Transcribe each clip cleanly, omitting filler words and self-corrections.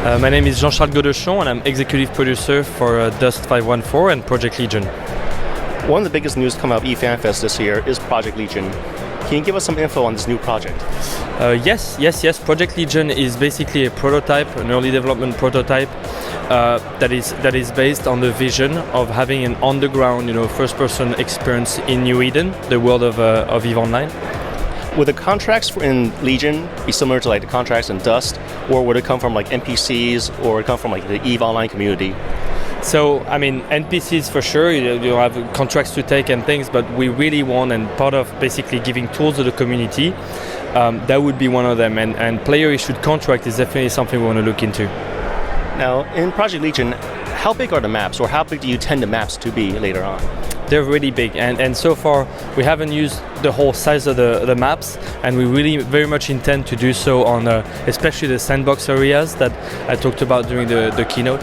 My name is Jean-Charles Gaudechon and I'm executive producer for Dust 514 and Project Legion. One of the biggest news coming out of EVE Fanfest this year is Project Legion. Can you give us some info on this new project? Yes. Project Legion is basically a prototype, an early development prototype that is based on the vision of having an underground, first-person experience in New Eden, the world of EVE Online. Would the contracts in Legion be similar to like the contracts in Dust, or would it come from like NPCs, or would it come from like the EVE Online community? So, NPCs for sure, you have contracts to take and things, but we really want, and part of basically giving tools to the community, that would be one of them. And player-issued contract is definitely something we want to look into. Now, in Project Legion, how big are the maps, or how big do you tend the maps to be later on? They're really big, and so far we haven't used the whole size of the maps, and we really very much intend to do so on especially the sandbox areas that I talked about during the keynote.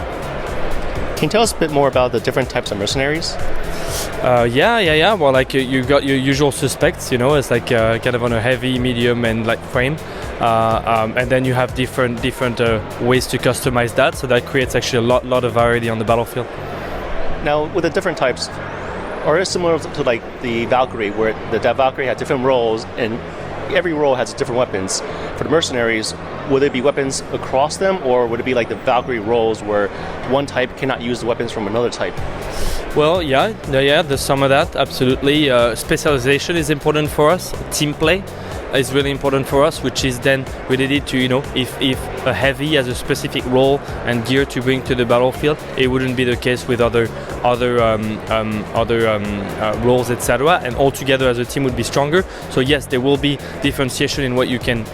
Can you tell us a bit more about the different types of mercenaries? Yeah. Well, like you've got your usual suspects, it's like kind of on a heavy, medium, and light frame, and then you have different ways to customize that, so that creates actually a lot of variety on the battlefield. Now, with the different types, are they similar to like the Valkyrie, where the Valkyrie had different roles and every role has different weapons? For the mercenaries, would it be weapons across them, or would it be like the Valkyrie roles where one type cannot use the weapons from another type? Well, yeah, there's some of that, absolutely. Specialization is important for us. Team play is really important for us, which is then related to, if a heavy has a specific role and gear to bring to the battlefield, it wouldn't be the case with other roles, etc. And all together as a team would be stronger. So yes, there will be differentiation in what you can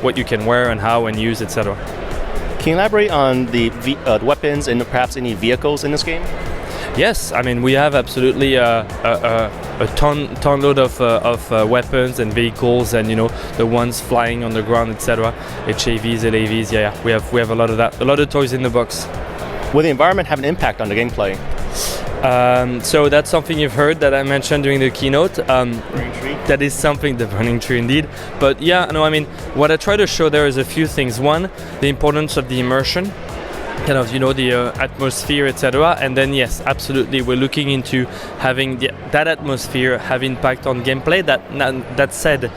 wear and how and use, etc. Can you elaborate on the weapons and perhaps any vehicles in this game? Yes, we have absolutely a ton load of weapons and vehicles, and the ones flying on the ground, etc. HAVs, LAVs. Yeah, we have a lot of that. A lot of toys in the box. Will the environment have an impact on the gameplay? So that's something you've heard that I mentioned during the keynote. Burning tree. That is something, the burning tree indeed. But yeah, no, what I try to show there is a few things. One, the importance of the immersion, kind of, the atmosphere, etc. And then yes, absolutely, we're looking into having that atmosphere have impact on gameplay. That said,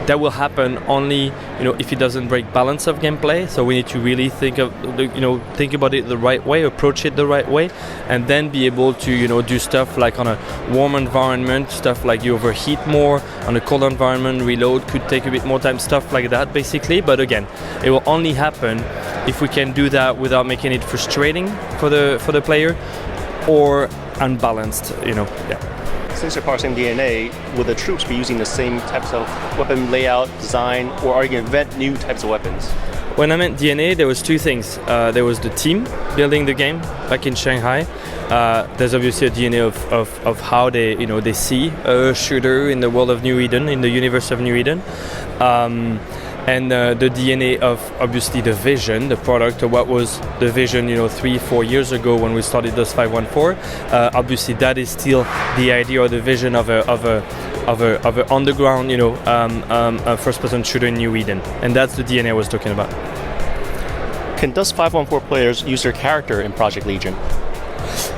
that will happen only if it doesn't break balance of gameplay. So we need to really think about it the right way, approach it the right way, and then be able to do stuff like on a warm environment, stuff like you overheat more. On a cold environment, reload could take a bit more time, stuff like that basically. But again, it will only happen if we can do that without making it frustrating for the player or unbalanced. Since they're parsing DNA, will the troops be using the same types of weapon layout, design, or are you going to invent new types of weapons? When I meant DNA, there was two things. There was the team building the game back in Shanghai. There's obviously a DNA of how they see a shooter in the world of New Eden, in the universe of New Eden. And the DNA of obviously the vision, the product, or what was the vision, 3-4 years ago when we started Dust 514. Obviously, that is still the idea or the vision of a underground, a first-person shooter in New Eden, and that's the DNA I was talking about. Can Dust 514 players use their character in Project Legion?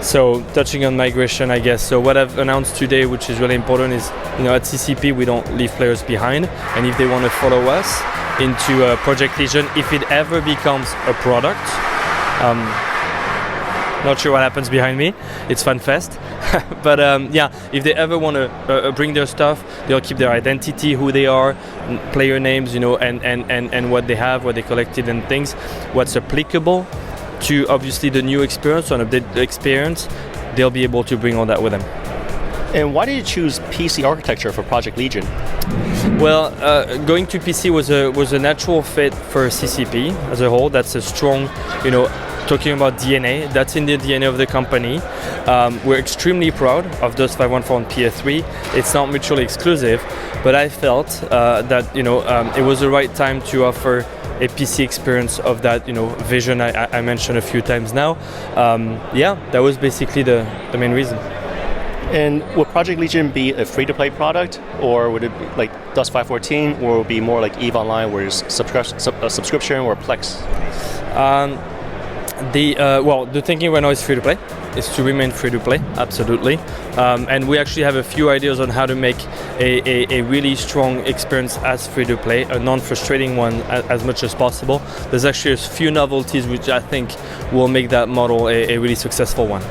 So, touching on migration, I guess. So what I've announced today, which is really important, is at CCP we don't leave players behind, and if they want to follow us into Project Legion, if it ever becomes a product, not sure what happens behind me, it's FanFest, but if they ever want to bring their stuff, they'll keep their identity, who they are, player names, and what they have, what they collected and things, what's applicable to obviously the new experience or an updated experience, they'll be able to bring all that with them. And why did you choose PC architecture for Project Legion? Well, going to PC was a natural fit for CCP as a whole. That's a strong, talking about DNA, that's in the DNA of the company. We're extremely proud of Dust 514 on PS3. It's not mutually exclusive, but I felt that it was the right time to offer a PC experience of that vision I mentioned a few times now. That was basically the main reason. And would Project Legion be a free-to-play product, or would it be like Dust 514, or would it be more like EVE Online, where it's subscription, or Plex? The thinking right now is free-to-play. Is to remain free-to-play, absolutely. And we actually have a few ideas on how to make a really strong experience as free-to-play, a non-frustrating one as much as possible. There's actually a few novelties which I think will make that model a really successful one.